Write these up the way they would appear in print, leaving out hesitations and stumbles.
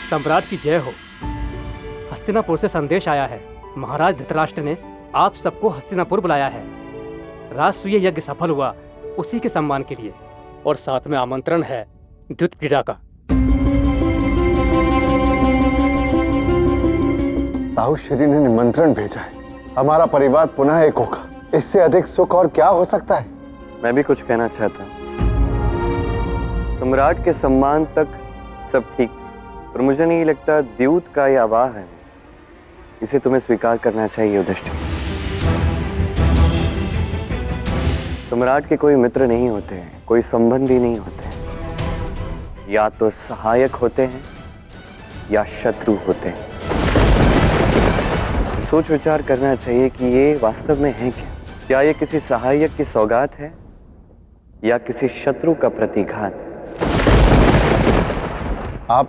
सम्राट की जय हो। हस्तिनापुर से संदेश आया है। महाराज धृतराष्ट्र ने आप सबको हस्तिनापुर बुलाया है। राजसूय यज्ञ सफल हुआ उसी के सम्मान के लिए, और साथ में आमंत्रण है द्युत क्रीड़ा का। ताहुश्री ने निमंत्रण भेजा है। हमारा परिवार पुनः एक होगा। इससे अधिक सुख और क्या हो सकता है। मैं भी कुछ कहना चाहता हूँ। सम्राट के सम्मान तक सब ठीक था, पर मुझे नहीं लगता द्यूत का यह आवाहन है, इसे तुम्हें स्वीकार करना चाहिए युधिष्ठिर। सम्राट के कोई मित्र नहीं होते हैं, कोई संबंधी नहीं होते हैं। या तो सहायक होते हैं या शत्रु होते हैं। सोच विचार करना चाहिए कि ये वास्तव में है क्या ये किसी सहायक की सौगात है या किसी शत्रु का प्रतिघात है? आप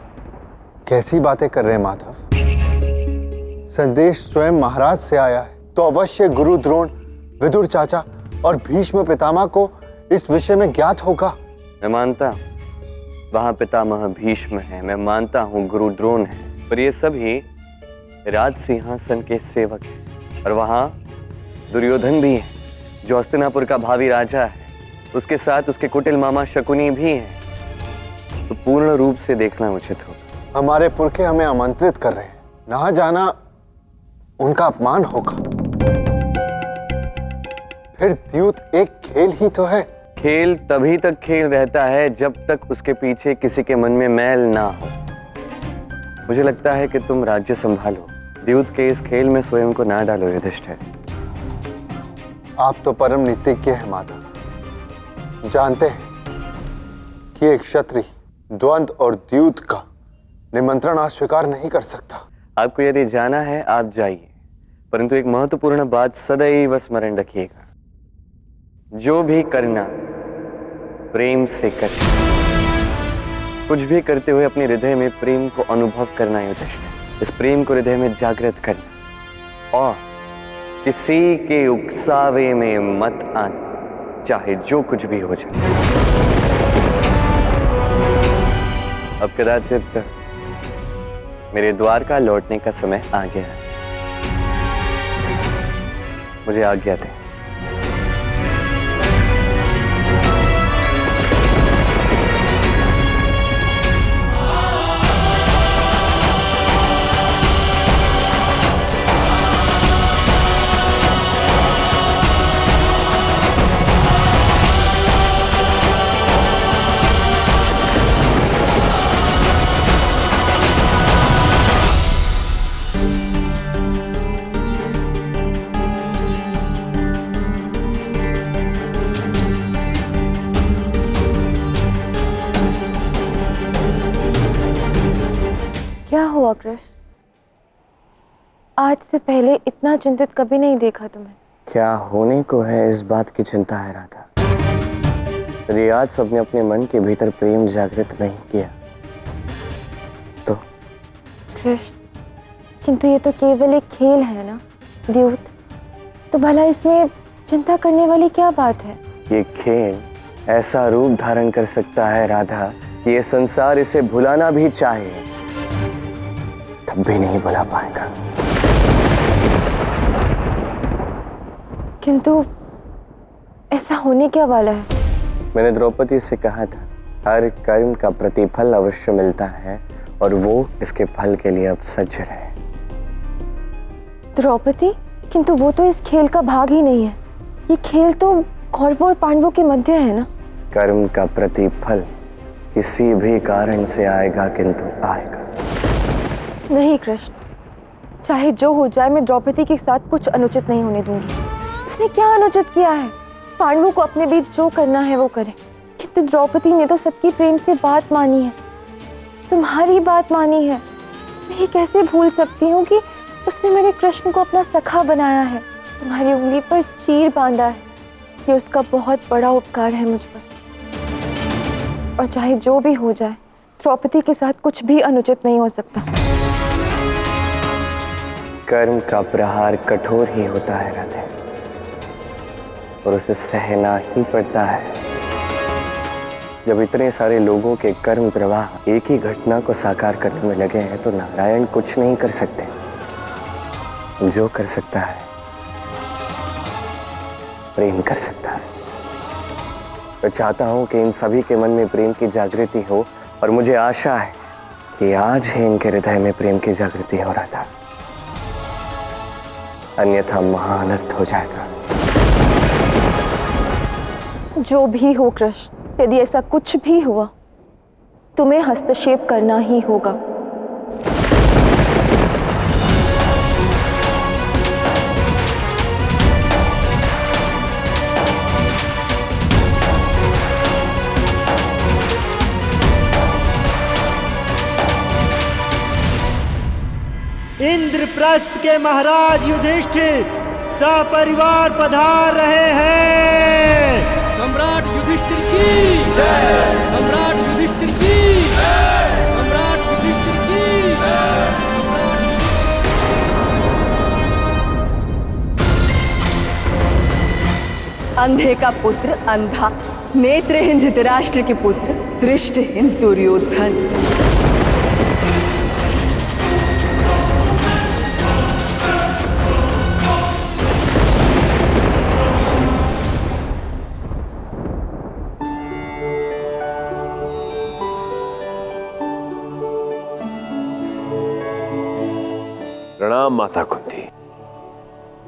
कैसी बातें कर रहे हैं माधव? संदेश स्वयं महाराज से आया है, तो अवश्य गुरु द्रोण, विदुर चाचा और भीष्म पितामह को इस विषय में ज्ञात होगा। मैं मानता वहां पितामह भीष्म है, मैं मानता हूँ गुरु द्रोण है, पर ये सभी राज सिंहासन के सेवक हैं। और वहां दुर्योधन भी है, जो हस्तिनापुर का भावी राजा है। उसके साथ उसके कुटिल मामा शकुनी भी हैं। तो पूर्ण रूप से देखना उचित होगा। हमारे पुरखे हमें आमंत्रित कर रहे हैं, ना जाना उनका अपमान होगा। फिर द्यूत एक खेल ही तो है। खेल तभी तक खेल रहता है जब तक उसके पीछे किसी के मन में मैल ना हो। मुझे लगता है कि तुम राज्य संभालो, द्यूत के इस खेल में स्वयं को ना डालो युधिष्ठिर। आप तो परम नीतिज्ञ हैं माधव। जानते हैं कि एक क्षत्रिय द्वंद्व और द्यूत का निमंत्रण अस्वीकार नहीं कर सकता। आपको यदि जाना है आप जाइए, परंतु एक महत्वपूर्ण बात सदैव स्मरण रखिएगा, जो भी करना प्रेम से करें। कुछ भी करते हुए अपने हृदय में प्रेम को अनुभव करना है युधिष्ठिर। इस प्रेम को हृदय में जागृत करना और किसी के उकसावे में मत आना, चाहे जो कुछ भी हो जाए। अब कदाचित मेरे द्वारका लौटने का समय आ गया है। मुझे आज्ञा दें। क्या हुआ कृष्ण? आज से पहले इतना चिंतित कभी नहीं देखा तुम्हें। क्या होने को है इस बात की चिंता है राधा। यदि आज सबने अपने मन के भीतर प्रेम जागृत नहीं किया तो? कृष्ण, किंतु ये तो केवल एक खेल है ना द्यूत, तो भला इसमें चिंता करने वाली क्या बात है? ये खेल ऐसा रूप धारण कर सकता है राधा कि ये संसार इसे भुलाना भी चाहे तब भी नहीं भुला पाएगा। किंतु ऐसा होने क्या वाला है? मैंने द्रौपदी से कहा था, हर कर्म का प्रतिफल अवश्य मिलता है और वो इसके फल के लिए अब सज्ज रहे। द्रौपदी? किंतु वो तो इस खेल का भाग ही नहीं है। ये खेल तो कौरवों और पांडवों के मध्य है ना। कर्म का प्रतिफल किसी भी कारण से आएगा, किंतु आएगा। नहीं कृष्ण, चाहे जो हो जाए मैं द्रौपदी के साथ कुछ अनुचित नहीं होने दूंगी। उसने क्या अनुचित किया है? पांडवों को अपने बीच जो करना है वो करे, किंतु द्रौपदी ने तो सबकी प्रेम से बात मानी है, तुम्हारी बात मानी है। मैं ये कैसे भूल सकती हूँ कि उसने मेरे कृष्ण को अपना सखा बनाया है, तुम्हारी उंगली पर चीर बांधा है। ये उसका बहुत बड़ा उपकार है मुझ पर। और चाहे जो भी हो जाए, द्रौपदी के साथ कुछ भी अनुचित नहीं हो सकता। कर्म का प्रहार कठोर ही होता है राधे, और उसे सहना ही पड़ता है। जब इतने सारे लोगों के कर्म प्रवाह एक ही घटना को साकार करने में लगे हैं तो नारायण कुछ नहीं कर सकते। जो कर सकता है प्रेम कर सकता है। मैं चाहता हूं कि इन सभी के मन में प्रेम की जागृति हो, और मुझे आशा है कि आज ही इनके हृदय में प्रेम की जागृति हो रहा था, अन्यथा महाअनर्थ हो जाएगा। जो भी हो कृष्ण, यदि ऐसा कुछ भी हुआ तुम्हें हस्तक्षेप करना ही होगा। इंद्रप्रस्थ के महाराज युधिष्ठिर सपरिवार पधार रहे हैं। सम्राट युधिष्ठिर की जय। सम्राट युधिष्ठिर की जय। सम्राट युधिष्ठिर की जय। अंधे का पुत्र अंधा, नेत्रहीन धृतराष्ट्र के पुत्र दृष्टहीन दुर्योधन। प्रणाम माता कुंती।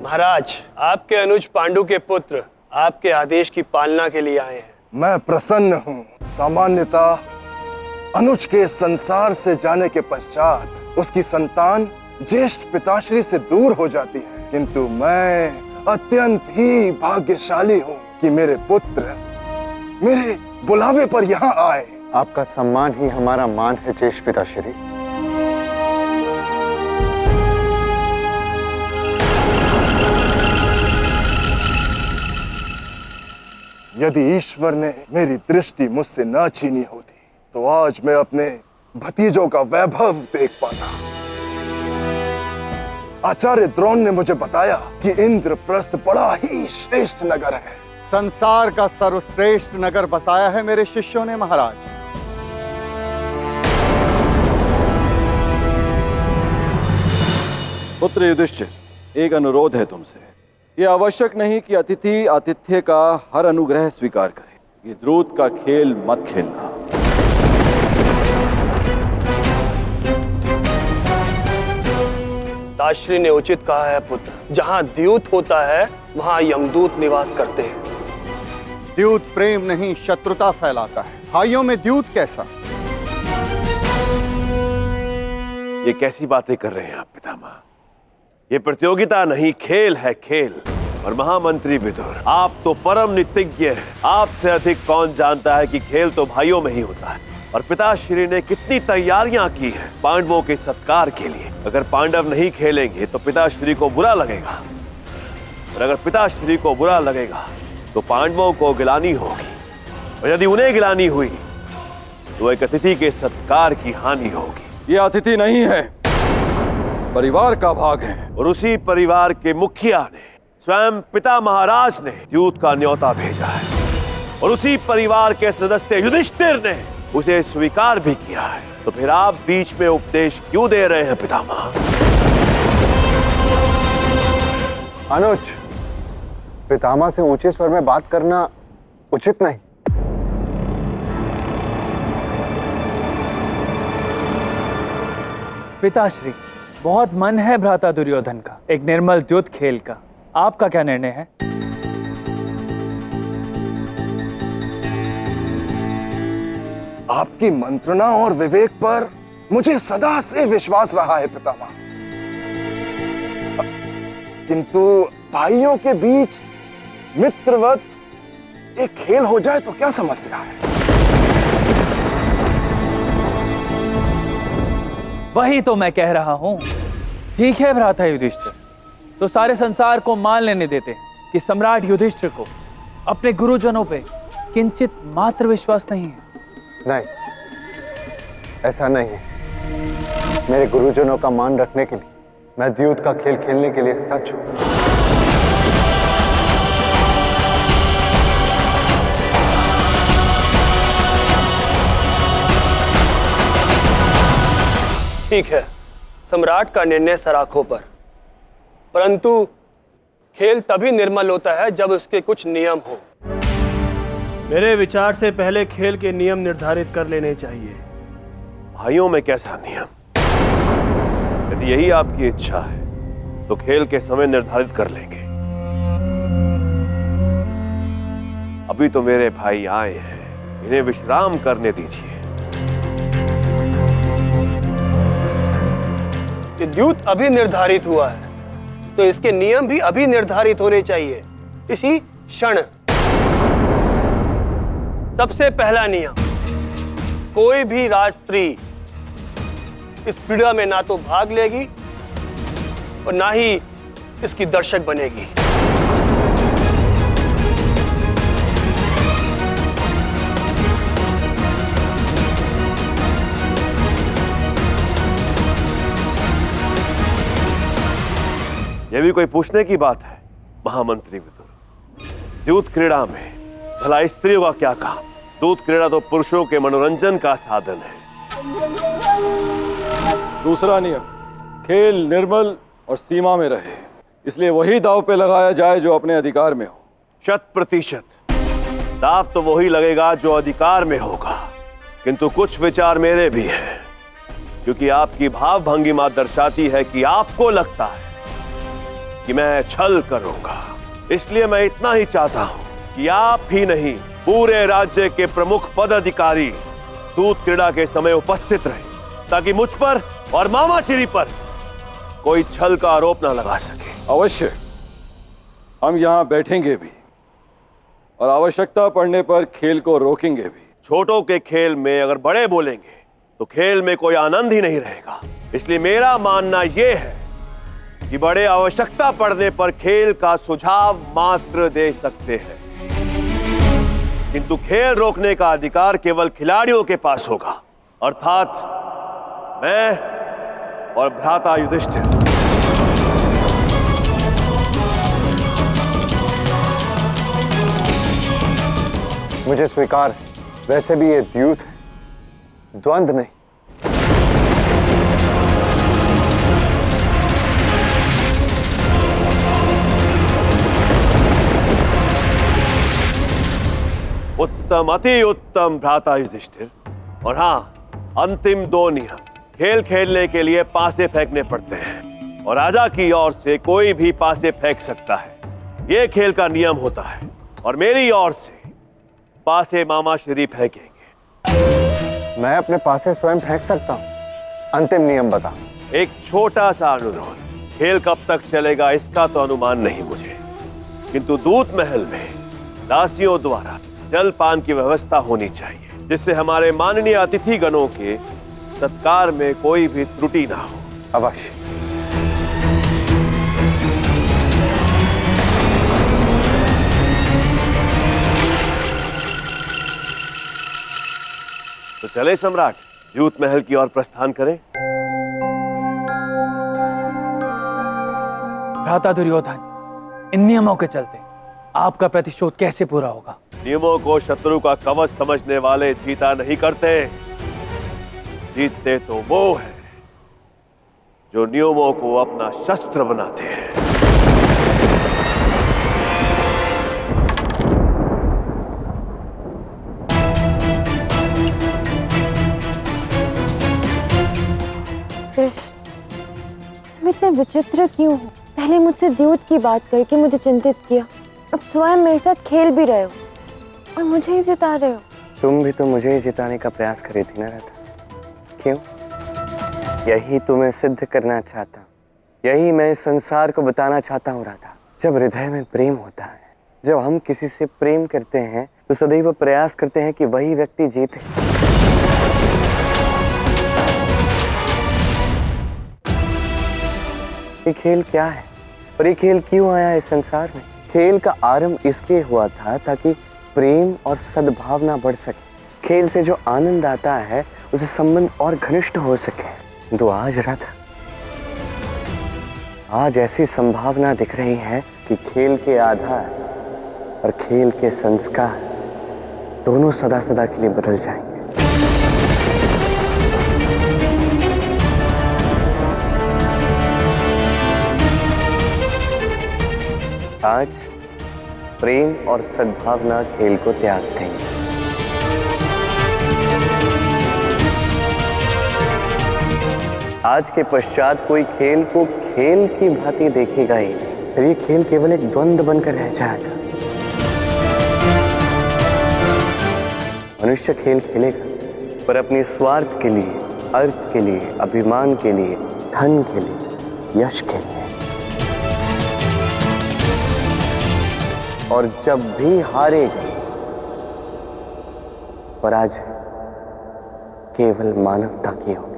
महाराज, आपके अनुज पांडु के पुत्र आपके आदेश की पालना के लिए आए हैं। मैं प्रसन्न हूँ। सामान्यतः अनुज के संसार से जाने के पश्चात उसकी संतान ज्येष्ठ पिताश्री से दूर हो जाती है, किंतु मैं अत्यंत ही भाग्यशाली हूँ कि मेरे पुत्र मेरे बुलावे पर यहाँ आए। आपका सम्मान ही हमारा मान है ज्येष्ठ पिताश्री। यदि ईश्वर ने मेरी दृष्टि मुझसे न छीनी होती तो आज मैं अपने भतीजों का वैभव देख पाता। आचार्य द्रोण ने मुझे बताया कि इंद्रप्रस्थ बड़ा ही श्रेष्ठ नगर है। संसार का सर्वश्रेष्ठ नगर बसाया है मेरे शिष्यों ने महाराज। पुत्र युधिष्ठिर, एक अनुरोध है तुमसे। यह आवश्यक नहीं कि अतिथि आतिथ्य का हर अनुग्रह स्वीकार करे। ये द्रूत का खेल मत खेलना। पिताश्री ने उचित कहा है पुत्र, जहाँ द्यूत होता है वहाँ यमदूत निवास करते हैं। द्यूत प्रेम नहीं शत्रुता फैलाता है। भाइयों में द्यूत कैसा? ये कैसी बातें कर रहे हैं आप पितामह? ये प्रतियोगिता नहीं, खेल है खेल। और महामंत्री विदुर, आप तो परम नीतिज्ञ हैं। आपसे अधिक कौन जानता है कि खेल तो भाइयों में ही होता है। और पिताश्री ने कितनी तैयारियां की हैं पांडवों के सत्कार के लिए। अगर पांडव नहीं खेलेंगे तो पिताश्री को बुरा लगेगा, और अगर पिताश्री को बुरा लगेगा तो पांडवों को गिलानी होगी, और यदि उन्हें गिलानी हुई तो एक अतिथि के सत्कार की हानि होगी। ये अतिथि नहीं है, परिवार का भाग है। और उसी परिवार के मुखिया ने, स्वयं पिता महाराज ने द्यूत का न्योता भेजा है, और उसी परिवार के सदस्य युधिष्ठिर ने उसे स्वीकार भी किया है। तो फिर आप बीच में उपदेश क्यों दे रहे हैं पितामह? अनुज, पितामह से ऊंचे स्वर में बात करना उचित नहीं। पिताश्री, बहुत मन है भ्राता दुर्योधन का एक निर्मल द्यूत खेल का। आपका क्या निर्णय है? आपकी मंत्रणा और विवेक पर मुझे सदा से विश्वास रहा है पितामह, किंतु भाइयों के बीच मित्रवत एक खेल हो जाए तो क्या समस्या है? वही तो मैं कह रहा हूं। ठीक है भ्राता युधिष्ठिर, तो सारे संसार को मान लेने देते कि सम्राट युधिष्ठिर को अपने गुरुजनों पे किंचित मात्र विश्वास नहीं है। नहीं, ऐसा नहीं है। मेरे गुरुजनों का मान रखने के लिए मैं द्यूत का खेल खेलने के लिए सच हूं। ठीक है, सम्राट का निर्णय सराखों पर, परंतु खेल तभी निर्मल होता है जब उसके कुछ नियम हो। मेरे विचार से पहले खेल के नियम निर्धारित कर लेने चाहिए। भाइयों में कैसा नियम? यदि यही आपकी इच्छा है तो खेल के समय निर्धारित कर लेंगे। अभी तो मेरे भाई आए हैं, इन्हें विश्राम करने दीजिए। ये द्यूत अभी निर्धारित हुआ है तो इसके नियम भी अभी निर्धारित होने चाहिए, इसी क्षण। सबसे पहला नियम, कोई भी राजस्त्री इस क्रीड़ा में ना तो भाग लेगी और ना ही इसकी दर्शक बनेगी। यह भी कोई पूछने की बात है महामंत्री विदुर? द्यूत क्रीड़ा में भला स्त्रियों का क्या काम? दूत क्रीड़ा तो पुरुषों के मनोरंजन का साधन है। दूसरा नियम, खेल निर्मल और सीमा में रहे, इसलिए वही दांव पे लगाया जाए जो अपने अधिकार में हो। 100% दांव तो वही लगेगा जो अधिकार में होगा, किंतु कुछ विचार मेरे भी हैं, क्योंकि आपकी भाव भंगिमा दर्शाती है कि आपको लगता है कि मैं छल करूंगा। इसलिए मैं इतना ही चाहता हूं कि आप ही नहीं, पूरे राज्य के प्रमुख पदाधिकारी दूत क्रीड़ा के समय उपस्थित रहे, ताकि मुझ पर और मामा श्री पर कोई छल का आरोप ना लगा सके। अवश्य, हम यहाँ बैठेंगे भी और आवश्यकता पड़ने पर खेल को रोकेंगे भी। छोटों के खेल में अगर बड़े बोलेंगे तो खेल में कोई आनंद ही नहीं रहेगा। इसलिए मेरा मानना यह है कि बड़े आवश्यकता पड़ने पर खेल का सुझाव मात्र दे सकते हैं, किंतु खेल रोकने का अधिकार केवल खिलाड़ियों के पास होगा, अर्थात मैं और भ्राता युधिष्ठिर। मुझे स्वीकार है, वैसे भी ये द्यूत है, द्वंद्व नहीं। उत्तम, अति उत्तम भ्राता युधिष्ठिर। और हाँ, अंतिम 2 नियम। खेल खेलने के लिए पासे फेंकने पड़ते हैं और राजा की ओर से कोई भी पासे फेंक सकता है, यह खेल का नियम होता है। और मेरी ओर से पासे मामा श्री फेंकेंगे। मैं अपने पासे स्वयं फेंक सकता हूं। अंतिम नियम बता। एक छोटा सा अनुरोध, खेल कब तक चलेगा इसका तो अनुमान नहीं मुझे, किंतु दूत महल में दासियों द्वारा जलपान की व्यवस्था होनी चाहिए, जिससे हमारे माननीय अतिथि गणों के सत्कार में कोई भी त्रुटि ना हो। अवश्य। तो चले सम्राट, द्यूत महल की ओर प्रस्थान करें। भ्राता दुर्योधन, इन नियमों के चलते आपका प्रतिशोध कैसे पूरा होगा? नियमों को शत्रु का कवच समझने वाले जीता नहीं करते, जीतते तो वो है जो नियमों को अपना शस्त्र बनाते हैं। कृष्ण, तुम इतने विचित्र क्यों हो? पहले मुझसे द्यूत की बात करके मुझे चिंतित किया, अब स्वयं मेरे साथ खेल भी रहे हो और मुझे ही जिता रहे हो। तुम भी तो मुझे ही जिताने का प्रयास कर रही थी ना राधा? क्यों? यही तो मैं सिद्ध करना चाहता हूँ, यही मैं संसार को बताना चाहता हूँ राधा। जब हृदय में प्रेम होता है, जब हम किसी से प्रेम करते हैं तो सदैव प्रयास करते हैं कि वही व्यक्ति जीते। ये खेल क्या है और ये खेल क्यों आया इस संसार में? खेल का आरंभ इसलिए हुआ था ताकि प्रेम और सद्भावना बढ़ सके। खेल से जो आनंद आता है उसे संबंध और घनिष्ठ हो सके। तो आज राधा, आज ऐसी संभावना दिख रही है कि खेल के आधार और खेल के संस्कार दोनों सदा सदा के लिए बदल जाएंगे। आज प्रेम और सद्भावना खेल को त्याग देंगे। आज के पश्चात कोई खेल को खेल की भांति देखेगा ही नहीं, फिर ये खेल केवल एक द्वंद्व बनकर रह जाएगा। मनुष्य खेल खेलेगा पर अपने स्वार्थ के लिए, अर्थ के लिए, अभिमान के लिए, धन के लिए, यश के लिए। और जब भी हारेगा, पराजय केवल मानवता की होगी।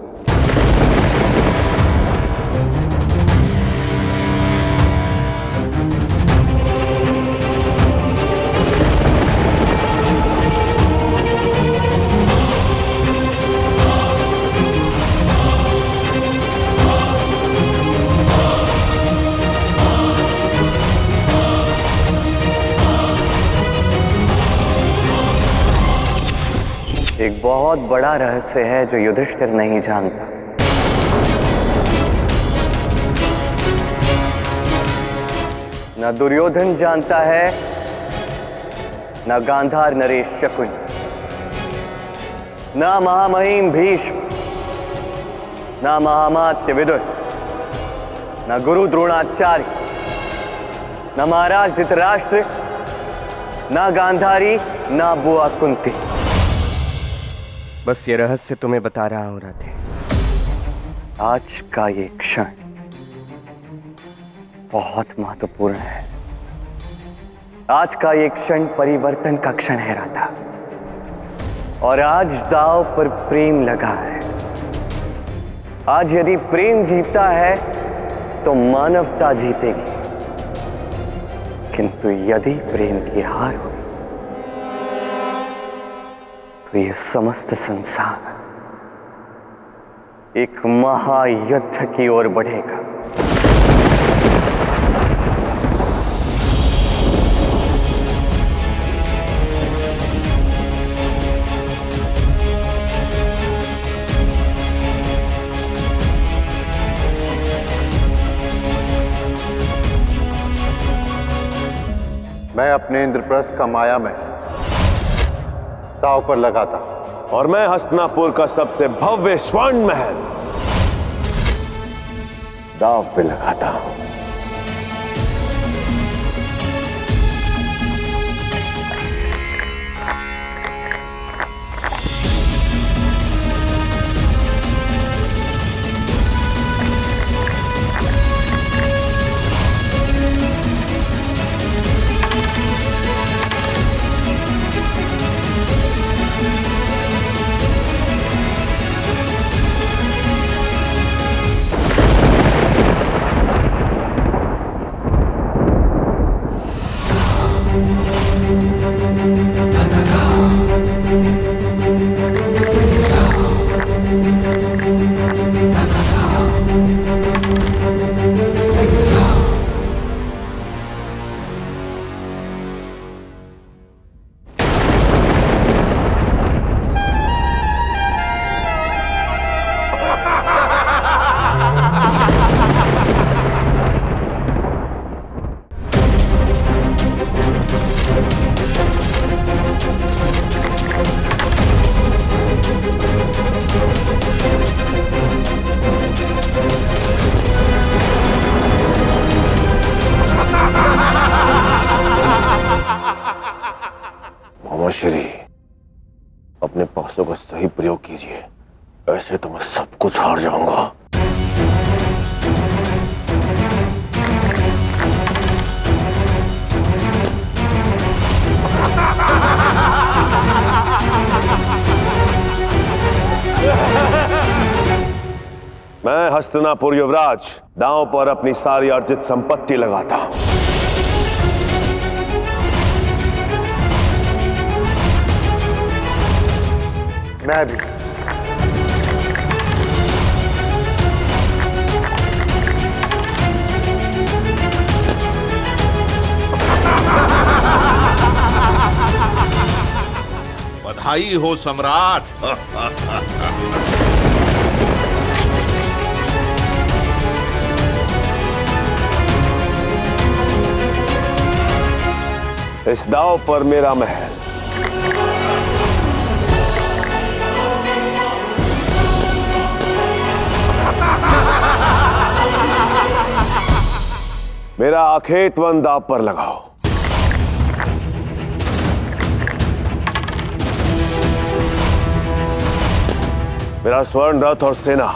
एक बहुत बड़ा रहस्य है जो युधिष्ठिर नहीं जानता। न दुर्योधन जानता है, न गांधार नरेश शकुनी, न महामहिम भीष्म, न महामात्य विदुर, न गुरु द्रोणाचार्य, न महाराज धृतराष्ट्र, न गांधारी, न बुआ कुंती। बस ये रहस्य तुम्हें बता रहा हूं राधे। आज का ये क्षण बहुत महत्वपूर्ण है। आज का ये क्षण परिवर्तन का क्षण है राधा। और आज दांव पर प्रेम लगा है। आज यदि प्रेम जीतता है तो मानवता जीतेगी, किंतु यदि प्रेम की हार हो तो यह समस्त संसार एक महायुद्ध की ओर बढ़ेगा। मैं अपने इंद्रप्रस्थ का माया में दांव पर लगाता और मैं हस्तिनापुर का सबसे भव्य स्वर्ण महल दांव पे लगाता हूं। श्री अपने पासों का सही प्रयोग कीजिए, ऐसे तो मैं सब कुछ हार जाऊंगा। मैं हस्तिनापुर युवराज दांव पर अपनी सारी अर्जित संपत्ति लगाता हूं। मैं भी। बधाई हो सम्राट। इस दांव पर मेरा महल। मेरा आखेट वन दांव पर लगाओ। मेरा स्वर्ण रथ और सेना।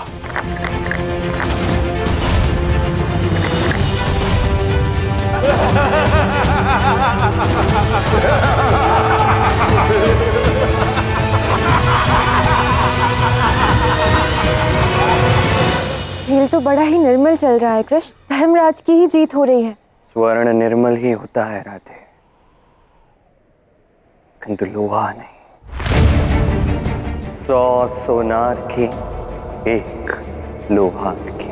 खेल तो बड़ा ही निर्मल चल रहा है कृष्ण। धर्मराज की ही जीत हो रही है। स्वर्ण निर्मल ही होता है राधे, किंतु लोहा नहीं। 100 सोनार की, एक लोहा की।